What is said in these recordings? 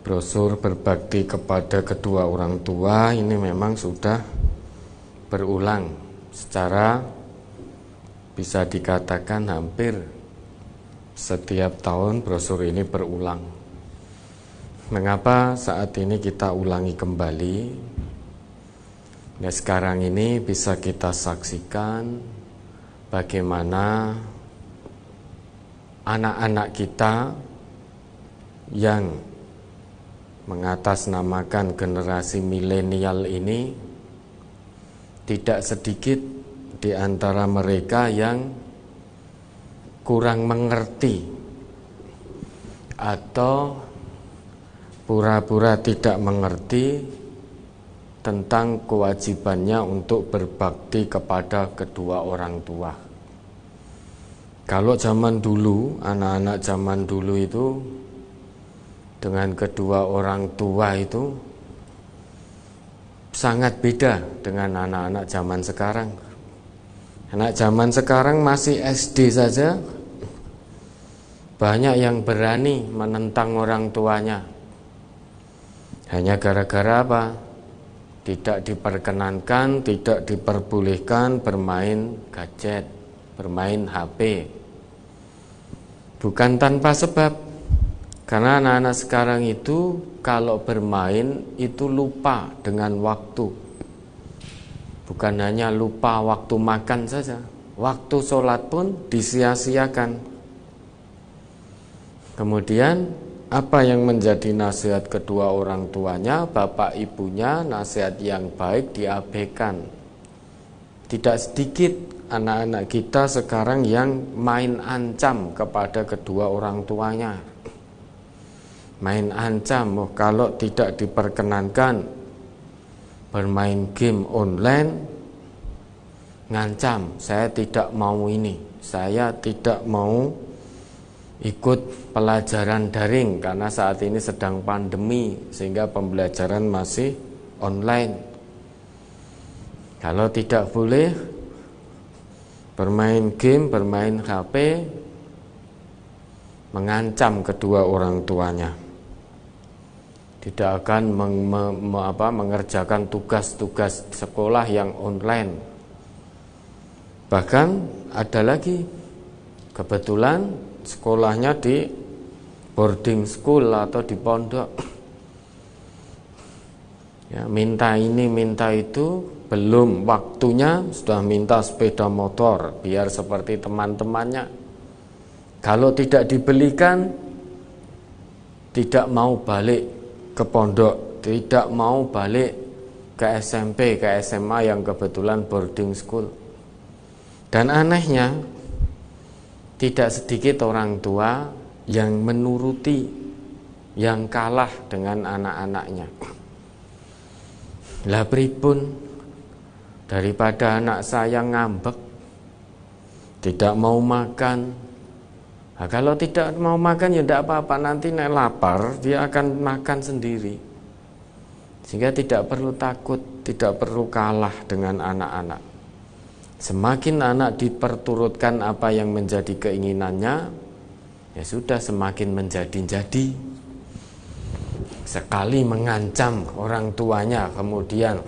brosur berbakti kepada kedua orang tua ini memang sudah berulang secara bisa dikatakan hampir setiap tahun brosur ini berulang. Mengapa saat ini kita ulangi kembali? Nah, sekarang ini bisa kita saksikan bagaimana anak-anak kita yang mengatasnamakan generasi milenial ini, tidak sedikit di antara mereka yang kurang mengerti atau pura-pura tidak mengerti tentang kewajibannya untuk berbakti kepada kedua orang tua. Kalau zaman dulu, anak-anak zaman dulu itu dengan kedua orang tua itu sangat beda dengan anak-anak zaman sekarang. Anak zaman sekarang masih SD saja banyak yang berani menentang orang tuanya. Hanya gara-gara apa? Tidak diperkenankan, tidak diperbolehkan bermain gadget, bermain HP. Bukan tanpa sebab. Karena anak-anak sekarang itu kalau bermain itu lupa dengan waktu. Bukan hanya lupa waktu makan saja, waktu sholat pun disia-siakan. Kemudian apa yang menjadi nasihat kedua orang tuanya, bapak ibunya, nasihat yang baik diabaikan. Tidak sedikit anak-anak kita sekarang yang main ancam kepada kedua orang tuanya. Main ancam, kalau tidak diperkenankan bermain game online, ngancam, saya tidak mau ini, saya tidak mau ikut pelajaran daring karena saat ini sedang pandemi sehingga pembelajaran masih online. Kalau tidak boleh bermain game, bermain HP, mengancam kedua orang tuanya. Tidak akan mengerjakan tugas-tugas sekolah yang online. Bahkan ada lagi, kebetulan sekolahnya di boarding school atau di pondok. Ya, minta ini, minta itu, belum waktunya sudah minta sepeda motor biar seperti teman-temannya. Kalau tidak dibelikan, tidak mau balik ke pondok, tidak mau balik ke SMP, ke SMA yang kebetulan boarding school. Dan anehnya, tidak sedikit orang tua yang menuruti, yang kalah dengan anak-anaknya. Lah pripun, daripada anak saya ngambek, tidak mau makan. Nah, kalau tidak mau makan ya tidak apa-apa, nanti nek lapar dia akan makan sendiri. Sehingga tidak perlu takut, tidak perlu kalah dengan anak-anak. Semakin anak diperturutkan apa yang menjadi keinginannya, ya sudah semakin menjadi-jadi. Sekali mengancam orang tuanya, kemudian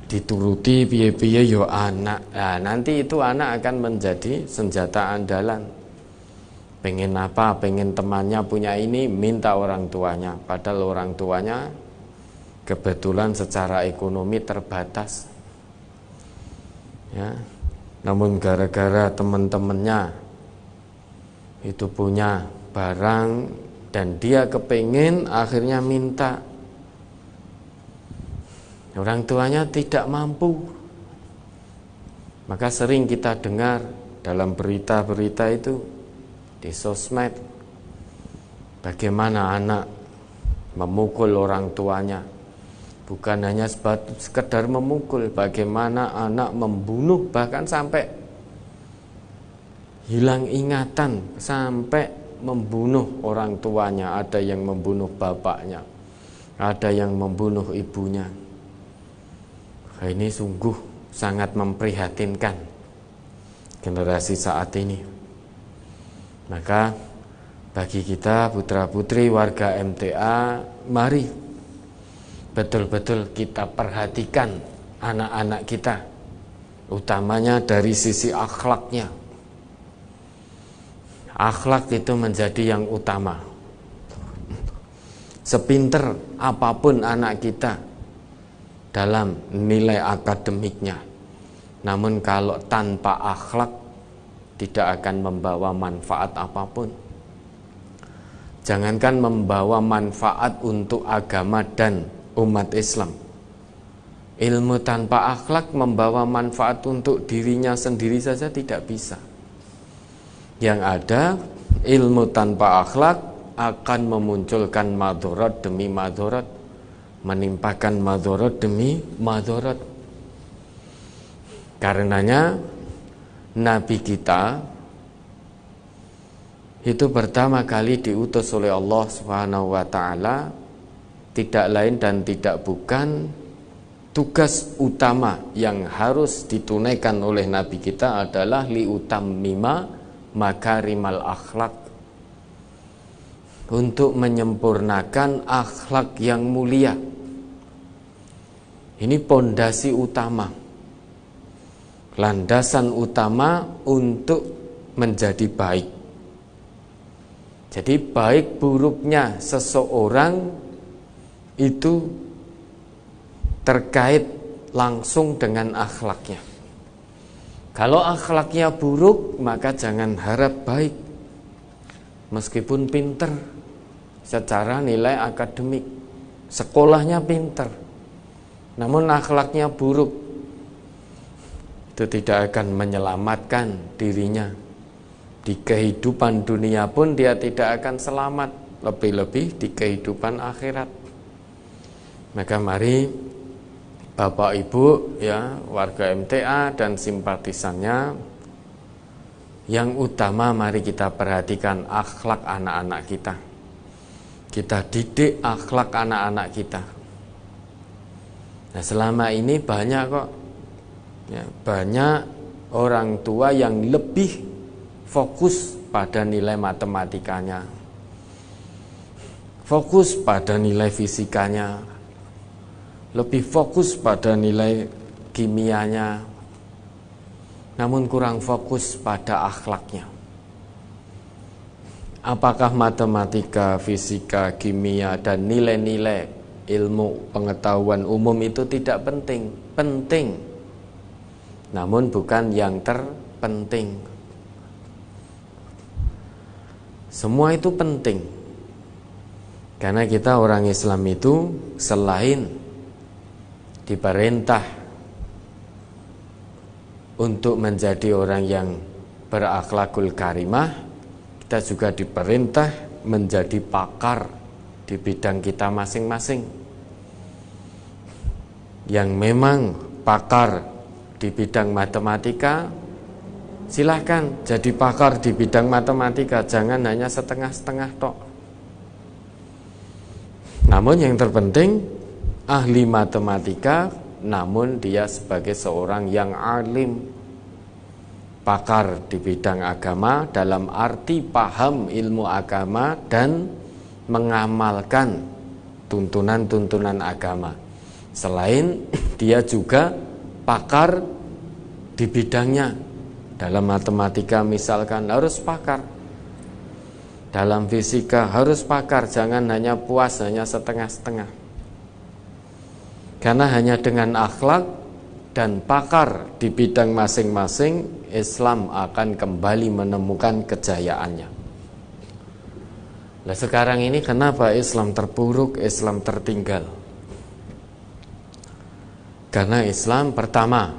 dituruti piye-piye yo anak. Nah, nanti itu anak akan menjadi senjata andalan. Pengen apa, pengen temannya punya ini, minta orang tuanya. Padahal orang tuanya kebetulan secara ekonomi terbatas. Ya, namun gara-gara teman-temannya itu punya barang dan dia kepengen, akhirnya minta. Orang tuanya tidak mampu. Maka sering kita dengar dalam berita-berita itu di sosmed, bagaimana anak memukul orang tuanya. Bukan hanya sekedar memukul, bagaimana anak membunuh, bahkan sampai hilang ingatan, sampai membunuh orang tuanya. Ada yang membunuh bapaknya, ada yang membunuh ibunya. Ini sungguh sangat memprihatinkan generasi saat ini. Maka Bagi kita putra-putri warga MTA, mari betul-betul kita perhatikan anak-anak kita, utamanya dari sisi akhlaknya. Akhlak itu menjadi yang utama. Sepinter apapun anak kita dalam nilai akademiknya, namun kalau tanpa akhlak tidak akan membawa manfaat apapun. Jangankan membawa manfaat untuk agama dan umat Islam, ilmu tanpa akhlak membawa manfaat untuk dirinya sendiri saja tidak bisa. Yang ada, ilmu tanpa akhlak akan memunculkan madharat demi madharat, menimpakan madharat demi madharat. Karenanya Nabi kita itu pertama kali diutus oleh Allah Subhanahu wa taala, tidak lain dan tidak bukan, tugas utama yang harus ditunaikan oleh Nabi kita adalah liutammima makarimal akhlak, untuk menyempurnakan akhlak yang mulia. Ini pondasi utama, landasan utama untuk menjadi baik. Jadi baik buruknya seseorang itu terkait langsung dengan akhlaknya. Kalau akhlaknya buruk, maka jangan harap baik. Meskipun pinter secara nilai akademik, sekolahnya pinter, namun akhlaknya buruk, itu tidak akan menyelamatkan dirinya. Di kehidupan dunia pun dia tidak akan selamat, lebih-lebih di kehidupan akhirat. Maka mari Bapak Ibu ya, warga MTA dan simpatisannya, yang utama mari kita perhatikan akhlak anak-anak kita. Kita didik akhlak anak-anak kita. Nah, selama ini banyak kok ya, banyak orang tua yang lebih fokus pada nilai matematikanya, fokus pada nilai fisikanya, lebih fokus pada nilai kimianya, namun kurang fokus pada akhlaknya. Apakah matematika, fisika, kimia, dan nilai-nilai ilmu pengetahuan umum itu tidak penting? Penting, namun bukan yang terpenting. Semua itu penting, karena kita orang Islam itu selain diperintah untuk menjadi orang yang berakhlakul karimah, kita juga diperintah menjadi pakar di bidang kita masing-masing. Yang memang pakar di bidang matematika, silahkan jadi pakar di bidang matematika, jangan hanya setengah-setengah tok. Namun yang terpenting ahli matematika, namun dia sebagai seorang yang alim, pakar di bidang agama dalam arti paham ilmu agama dan mengamalkan tuntunan-tuntunan agama. Selain dia juga pakar di bidangnya. Dalam matematika misalkan harus pakar, dalam fisika harus pakar, jangan hanya puas hanya setengah-setengah. Karena hanya dengan akhlak dan pakar di bidang masing-masing, Islam akan kembali menemukan kejayaannya. Nah, sekarang ini kenapa Islam terpuruk, Islam tertinggal? Karena Islam pertama,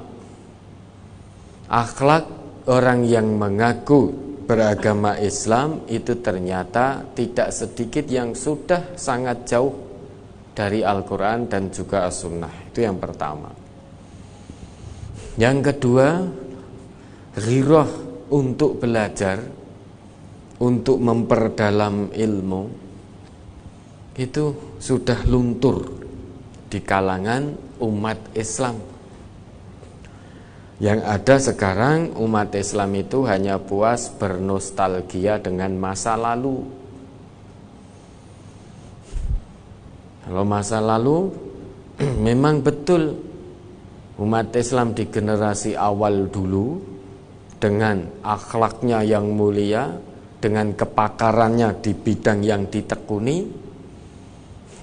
akhlak orang yang mengaku beragama Islam itu ternyata tidak sedikit yang sudah sangat jauh dari Al-Quran dan juga As-Sunnah. Itu yang pertama. Yang kedua, ghirah untuk belajar, untuk memperdalam ilmu, itu sudah luntur di kalangan umat Islam. Yang ada sekarang umat Islam itu hanya puas bernostalgia dengan masa lalu. Kalau masa lalu memang betul umat Islam di generasi awal dulu dengan akhlaknya yang mulia, dengan kepakarannya di bidang yang ditekuni,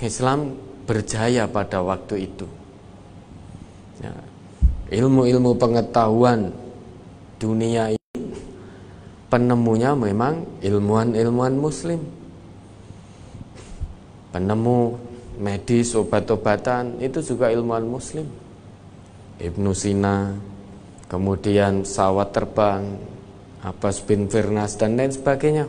Islam berjaya pada waktu itu. Ya, ilmu-ilmu pengetahuan dunia ini penemunya memang ilmuwan-ilmuwan muslim. Penemu medis, obat-obatan itu juga ilmuwan muslim. Ibnu Sina, kemudian pesawat terbang, Abbas bin Firnas dan lain sebagainya.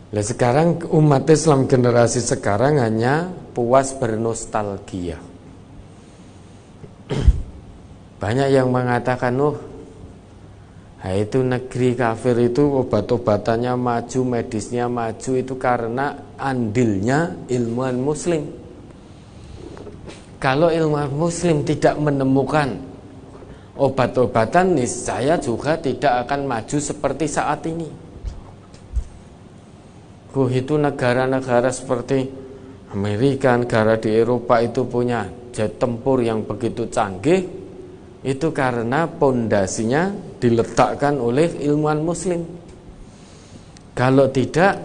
Nah, sekarang umat Islam generasi sekarang hanya puas bernostalgia. Banyak yang mengatakan, itu negeri kafir itu obat-obatannya maju, medisnya maju itu karena andilnya ilmuwan muslim. Kalau ilmuwan muslim tidak menemukan obat-obatan, niscaya juga tidak akan maju seperti saat ini. Itu negara-negara seperti Amerika, negara di Eropa itu punya jet tempur yang begitu canggih, itu karena pondasinya diletakkan oleh ilmuwan muslim. Kalau tidak,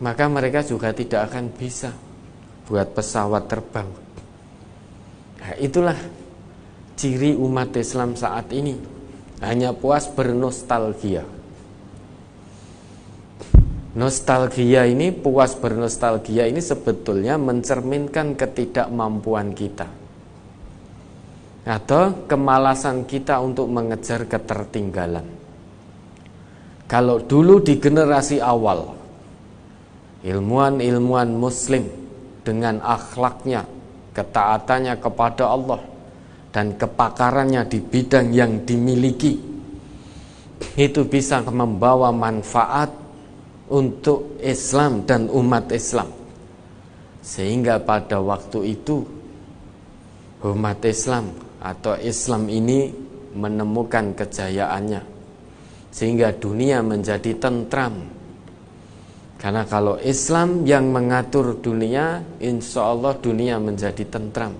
maka mereka juga tidak akan bisa buat pesawat terbang. Nah, itulah ciri umat Islam saat ini, hanya puas bernostalgia. Nostalgia ini, puas bernostalgia ini sebetulnya mencerminkan ketidakmampuan kita atau kemalasan kita untuk mengejar ketertinggalan. Kalau dulu di generasi awal, ilmuwan-ilmuwan muslim dengan akhlaknya, ketaatannya kepada Allah, dan kepakarannya di bidang yang dimiliki, itu bisa membawa manfaat untuk Islam dan umat Islam. Sehingga pada waktu itu umat Islam atau Islam ini menemukan kejayaannya, sehingga dunia menjadi tentram. Karena kalau Islam yang mengatur dunia, insya Allah dunia menjadi tentram.